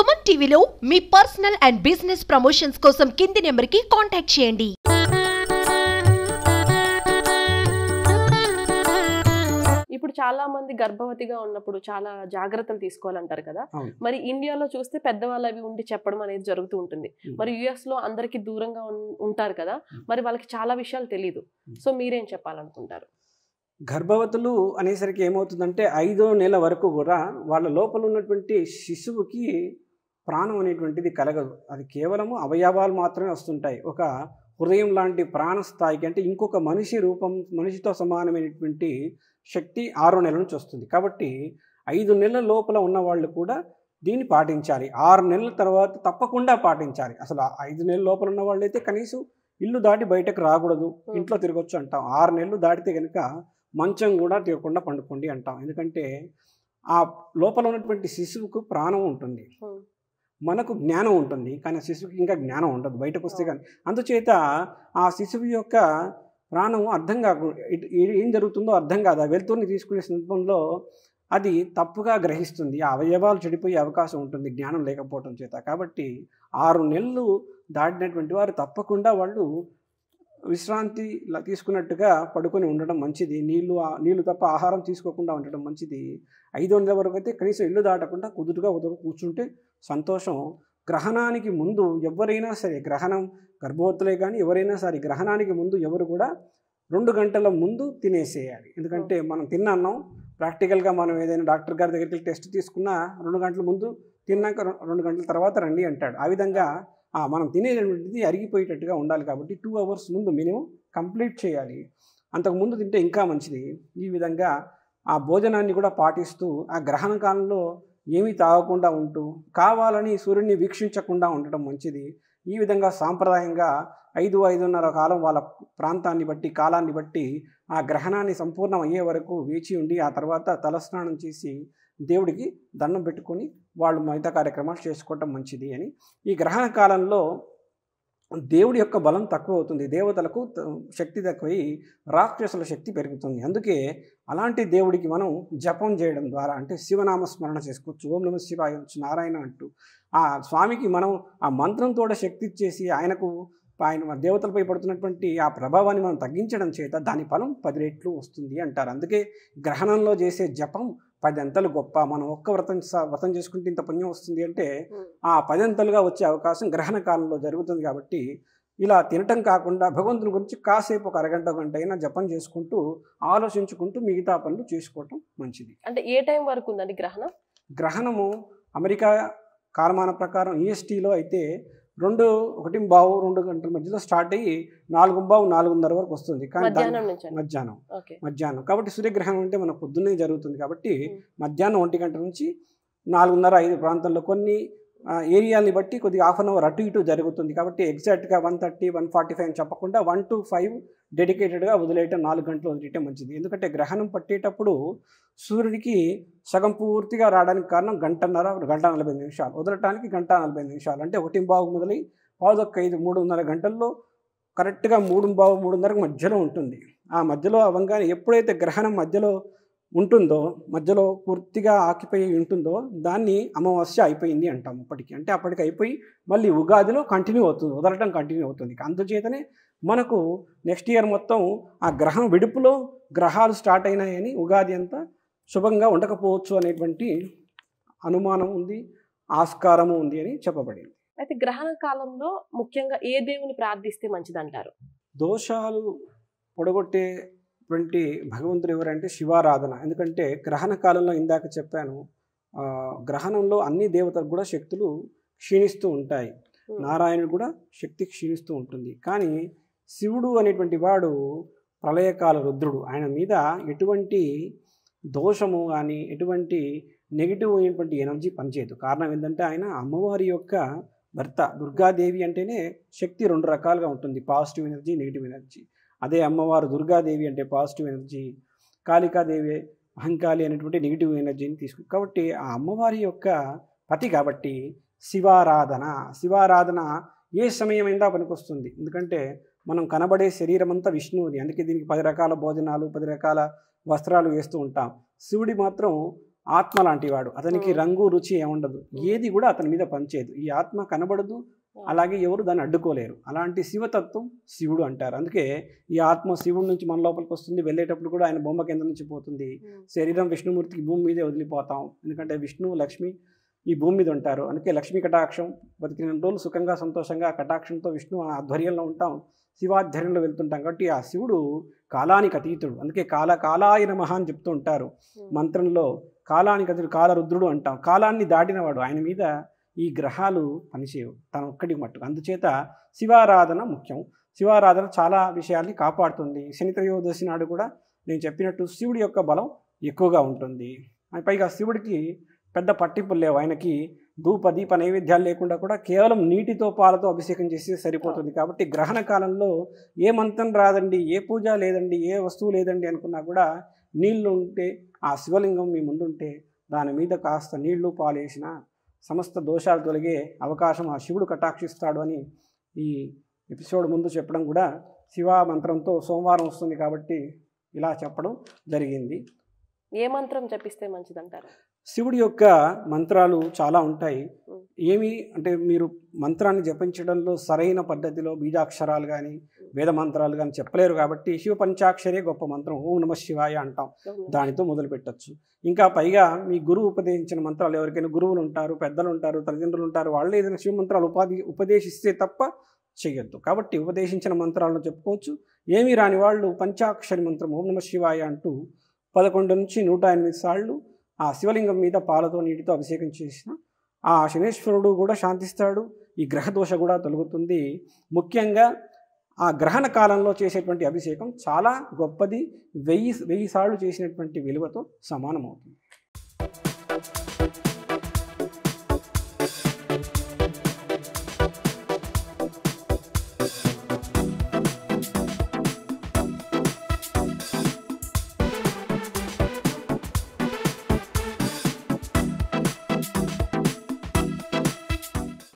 సుమన్ టీవీలో మీ personal and business promotions కోసం కింది నెంబర్కి కాంటాక్ట్ చేయండి. ఇప్పుడు చాలా మంది గర్భవతిగా ఉన్నప్పుడు చాలా జాగ్రత్తలు తీసుకోవాలంటారు కదా. మరి ఇండియాలో చూస్తే పెద్దవాళ్ళు అవి ఉండి చెప్పడం అనేది జరుగుతూ ఉంటుంది. మరి యుఎస్ లో అందరికి దూరంగా ఉంటారు కదా, మరి వాళ్ళకి చాలా విషయాలు తెలియదు. సో మీరేం చెప్పాలనుకుంటారు? గర్భవతులు అనేసరికి ఏమవుతుందంటే 5వ నెల వరకు కూడా వాళ్ళ లోపల ఉన్నటువంటి శిశువుకి ప్రాణం అనేటువంటిది కలగదు. అది కేవలము అవయవాలు మాత్రమే వస్తుంటాయి. ఒక హృదయం లాంటి ప్రాణ స్థాయికి, అంటే ఇంకొక మనిషితో సమానమైనటువంటి శక్తి 6వ నెల నుంచి వస్తుంది. కాబట్టి 5 నెలల లోపల ఉన్న వాళ్ళు కూడా దీన్ని పాటించాలి. 6 నెలల తర్వాత తప్పకుండా పాటించాలి. అసలు 5 నెలల లోపల ఉన్న వాళ్ళు అయితే కనీసం ఇల్లు దాటి బయటకు రాకూడదు, ఇంట్లో తిరగొచ్చు అంటాం. 6 నెలలు దాటితే కనుక మంచం కూడా తీయకుండా పండుకోండి అంటాం. ఎందుకంటే ఆ లోపల ఉన్నటువంటి శిశువుకు ప్రాణం ఉంటుంది, మనకు జ్ఞానం ఉంటుంది, కానీ శిశువుకి ఇంకా జ్ఞానం ఉండదు బయటకు వస్తే. కానీ అందుచేత ఆ శిశువు యొక్క ప్రాణం అర్థం కాకుండా ఏం జరుగుతుందో అర్థం కాదు. ఆ వెలుతురుని తీసుకునే సందర్భంలో అది తప్పుగా గ్రహిస్తుంది. ఆ అవయవాలు చెడిపోయే అవకాశం ఉంటుంది జ్ఞానం లేకపోవడం చేత. కాబట్టి 6 నెలలు దాటినటువంటి వారు తప్పకుండా వాళ్ళు విశ్రాంతి తీసుకున్నట్టుగా పడుకొని ఉండడం మంచిది. నీళ్లు తప్ప ఆహారం తీసుకోకుండా ఉండడం మంచిది. 5వ నెల వరకు అయితే కనీసం ఇల్లు దాటకుండా కుదురుగా కూర్చుంటే సంతోషం. గ్రహణానికి ముందు ఎవరైనా సరే, గర్భవతులే కానీ ఎవరైనా సరే గ్రహణానికి ముందు ఎవరు కూడా 2 గంటల ముందు తినేసేయాలి. ఎందుకంటే మనం తిన్నాం, ప్రాక్టికల్గా మనం ఏదైనా డాక్టర్ గారి దగ్గరికి టెస్ట్ తీసుకున్నా 2 గంటల ముందు తిన్నాక 2 గంటల తర్వాత రండి అంటాడు. ఆ విధంగా మనం తినేటువంటిది అరిగిపోయేటట్టుగా ఉండాలి. కాబట్టి 2 అవర్స్ ముందు మినిమం కంప్లీట్ చేయాలి. అంతకుముందు తింటే ఇంకా మంచిది. ఈ విధంగా ఆ భోజనాన్ని కూడా పాటిస్తూ ఆ గ్రహణ కాలంలో ఏమీ తాగకుండా ఉంటూ కావాలని సూర్యుడిని వీక్షించకుండా ఉండటం మంచిది. ఈ విధంగా సాంప్రదాయంగా 5-5:30 కాలం వాళ్ళ ప్రాంతాన్ని బట్టి, కాలాన్ని బట్టి ఆ గ్రహణాన్ని సంపూర్ణం అయ్యే వరకు వేచి ఉండి ఆ తర్వాత తలస్నానం చేసి దేవుడికి దండం పెట్టుకొని వాళ్ళు మిగతా కార్యక్రమాలు చేసుకోవటం మంచిది అని. ఈ గ్రహణ కాలంలో దేవుడి యొక్క బలం తక్కువ అవుతుంది, దేవతలకు శక్తి తక్కువై రాక్షసుల శక్తి పెరుగుతుంది. అందుకే అలాంటి దేవుడికి మనం జపం చేయడం ద్వారా, అంటే శివనామస్మరణ చేసుకోవచ్చు. ఓం నమః శివాయ నారాయణ అంటూ ఆ స్వామికి మనం ఆ మంత్రంతో శక్తి ఇచ్చేసి ఆయన దేవతలపై పడుతున్నటువంటి ఆ ప్రభావాన్ని మనం తగ్గించడం చేత దాని ఫలం 10 రెట్లు వస్తుంది అంటారు. అందుకే గ్రహణంలో చేసే జపం 10 అంతలు గొప్ప. మనం ఒక్క వ్రతం చేసుకుంటే ఇంత పుణ్యం వస్తుంది అంటే ఆ 10 అంతలుగా వచ్చే అవకాశం గ్రహణ కాలంలో జరుగుతుంది. కాబట్టి ఇలా తినటం కాకుండా భగవంతుని గురించి కాసేపు ఒక అరగంట గంట అయినా జపం చేసుకుంటూ ఆలోచించుకుంటూ మిగతా పనులు చేసుకోవటం మంచిది. అంటే ఏ టైం వరకు ఉందండి గ్రహణము? అమెరికా కాలమాన ప్రకారం ఈఎస్టీలో అయితే 1:15-2 గంటల మధ్యలో స్టార్ట్ అయ్యి 4:15-4:30 వరకు వస్తుంది. కానీ మధ్యాహ్నం కాబట్టి సూర్యగ్రహణం అంటే మన పొద్దున్నే జరుగుతుంది. కాబట్టి మధ్యాహ్నం 1 గంట నుంచి 4:30-5 ప్రాంతంలో కొన్ని ఏరియాని బట్టి కొద్దిగా హాఫ్ అన్ అవర్ అటు ఇటు జరుగుతుంది. కాబట్టి ఎగ్జాక్ట్గా 1:30-1:45 అని చెప్పకుండా 1 to 5 డెడికేటెడ్గా వదిలేయటం, 4 గంటలు వదిలేయటం మంచిది. ఎందుకంటే గ్రహణం పట్టేటప్పుడు సూర్యుడికి సగం పూర్తిగా రావడానికి కారణం 1:30-1:40 నిమిషాలు, వదలటానికి 1:40 అంటే 1:15 మొదలై 4:45 3:30 గంటల్లో కరెక్ట్గా 3:15-3:30 మధ్యలో ఉంటుంది. ఆ మధ్యలో అవ్వగానే ఎప్పుడైతే గ్రహణం మధ్యలో ఉంటుందో, మధ్యలో పూర్తిగా ఆక్యుపై ఉంటుందో దాన్ని అమావాస్య అయిపోయింది అంటాం. అంటే అప్పటికి అయిపోయి మళ్ళీ ఉగాదిలో కంటిన్యూ అవుతుంది, వదలటం కంటిన్యూ అవుతుంది. అందుచేతనే మనకు నెక్స్ట్ ఇయర్ మొత్తం ఆ గ్రహం విడుపులో గ్రహాలు స్టార్ట్ అయినాయని ఉగాది అంతా శుభంగా ఉండకపోవచ్చు అనేటువంటి అనుమానం ఉంది, ఆస్కారము ఉంది అని చెప్పబడింది. అయితే గ్రహణ కాలంలో ముఖ్యంగా ఏ దేవుని ప్రార్థిస్తే మంచిదంటారు? దోషాలు పొడగొట్టేటువంటి భగవంతుడు ఎవరంటే శివారాధన. ఎందుకంటే గ్రహణ కాలంలో ఇందాక చెప్పాను, గ్రహణంలో అన్ని దేవతలకు కూడా శక్తులు క్షీణిస్తూ ఉంటాయి. నారాయణుడు కూడా శక్తి క్షీణిస్తూ ఉంటుంది. కానీ శివుడు అనేటువంటి వాడు ప్రళయకాల రుద్రుడు. ఆయన మీద ఎటువంటి దోషము కానీ ఎటువంటి నెగిటివ్ అయినటువంటి ఎనర్జీ పనిచేయదు. కారణం ఏంటంటే ఆయన అమ్మవారి యొక్క భర్త. దుర్గాదేవి అంటేనే శక్తి 2 రకాలుగా ఉంటుంది, పాజిటివ్ ఎనర్జీ, నెగిటివ్ ఎనర్జీ. అదే అమ్మవారు దుర్గాదేవి అంటే పాజిటివ్ ఎనర్జీ, కాళికాదేవి అహంకాళి అనేటువంటి నెగిటివ్ ఎనర్జీని తీసుకుంది. కాబట్టి ఆ అమ్మవారి యొక్క పతి కాబట్టి శివారాధన ఏ సమయమైనా పనికొస్తుంది. ఎందుకంటే మనం కనబడే శరీరం అంతా విష్ణువుది. అందుకే దీనికి 10 రకాల భోజనాలు, 10 రకాల వస్త్రాలు వేస్తూ ఉంటాం. శివుడి మాత్రం ఆత్మ లాంటి వాడు, అతనికి రంగు రుచి ఏముండదు, ఏది కూడా అతని మీద పనిచేయదు, ఈ ఆత్మ కనబడదు, అలాగే ఎవరు దాన్ని అడ్డుకోలేరు. అలాంటి శివతత్వం శివుడు అంటారు. అందుకే ఈ ఆత్మ శివుడి నుంచి మన లోపలికి వస్తుంది, వెళ్ళేటప్పుడు కూడా ఆయన బొమ్మ కింద నుంచి పోతుంది. శరీరం విష్ణుమూర్తికి భూమి మీదే వదిలిపోతాం, ఎందుకంటే విష్ణువు లక్ష్మి ఈ భూమి మీద ఉంటారు. అందుకే లక్ష్మీ కటాక్షం, బతికిన రోజులు సుఖంగా సంతోషంగా కటాక్షంతో విష్ణు ఆధ్వర్యంలో ఉంటాం, శివాధ్వర్యంలో వెళ్తుంటాం. కాబట్టి ఆ శివుడు కాలానికి అతీతుడు. అందుకే కాలాయ నమః అని చెప్తూ ఉంటారు మంత్రంలో. కాలానికి అతీతుడు, కాలరుద్రుడు అంటాం. కాలాన్ని దాటినవాడు, ఆయన మీద ఈ గ్రహాలు పనిచేయవు, తన ఒక్కడికి మట్టుకు. అందుచేత శివారాధన ముఖ్యం. శివారాధన చాలా విషయాల్ని కాపాడుతుంది. శని త్రయోదశి నాడు కూడా నేను చెప్పినట్టు శివుడి యొక్క బలం ఎక్కువగా ఉంటుంది. పైగా శివుడికి పెద్ద పట్టింపులు లేవు, ఆయనకి ధూప దీప నైవేద్యాలు లేకుండా కూడా కేవలం నీటితో పాలతో అభిషేకం చేస్తే సరిపోతుంది. కాబట్టి గ్రహణ కాలంలో ఏ మంత్రం రాదండి, ఏ పూజ లేదండి, ఏ వస్తువు లేదండి అనుకున్నా కూడా నీళ్లు ఉంటే, ఆ శివలింగం మీ ముందుంటే దాని మీద కాస్త నీళ్లు పాలేసిన సమస్త దోషాలు తొలగే అవకాశం ఆ శివుడు కటాక్షిస్తాడు అని ఈ ఎపిసోడ్ ముందు చెప్పడం కూడా శివ మంత్రంతో సోమవారం వస్తుంది కాబట్టి ఇలా చెప్పడం జరిగింది. ఏ మంత్రం జపిస్తే మంచిదంటారు? శివుడి యొక్క మంత్రాలు చాలా ఉంటాయి. ఏమి అంటే మీరు మంత్రాన్ని జపించడంలో సరైన పద్ధతిలో బీజాక్షరాలు కానీ వేద మంత్రాలు కానీ చెప్పలేరు కాబట్టి శివ పంచాక్షరే గొప్ప మంత్రం, ఓం నమః శివాయ అంటాం, దానితో మొదలు పెట్టచ్చు. ఇంకా పైగా మీ గురువు ఉపదేశించిన మంత్రాలు, ఎవరికైనా గురువులు ఉంటారు, పెద్దలు ఉంటారు, తల్లిదండ్రులు ఉంటారు, వాళ్ళు ఏదైనా శివ మంత్రాలు ఉపదేశిస్తే తప్ప చేయొద్దు. కాబట్టి ఉపదేశించిన మంత్రాలను చెప్పుకోవచ్చు. ఏమీ రాని వాళ్ళు పంచాక్షరి మంత్రం ఓం నమః శివాయ అంటూ 11 నుంచి 108 సార్లు ఆ శివలింగం మీద పాలతో నీటితో అభిషేకం చేసిన ఆ శనేశ్వరుడు కూడా శాంతిస్తాడు, ఈ గ్రహదోష కూడా తొలగుతుంది. ముఖ్యంగా ఆ గ్రహణ కాలంలో చేసేటువంటి అభిషేకం చాలా గొప్పది, 1000 సార్లు చేసినటువంటి విలువతో సమానమవుతుంది.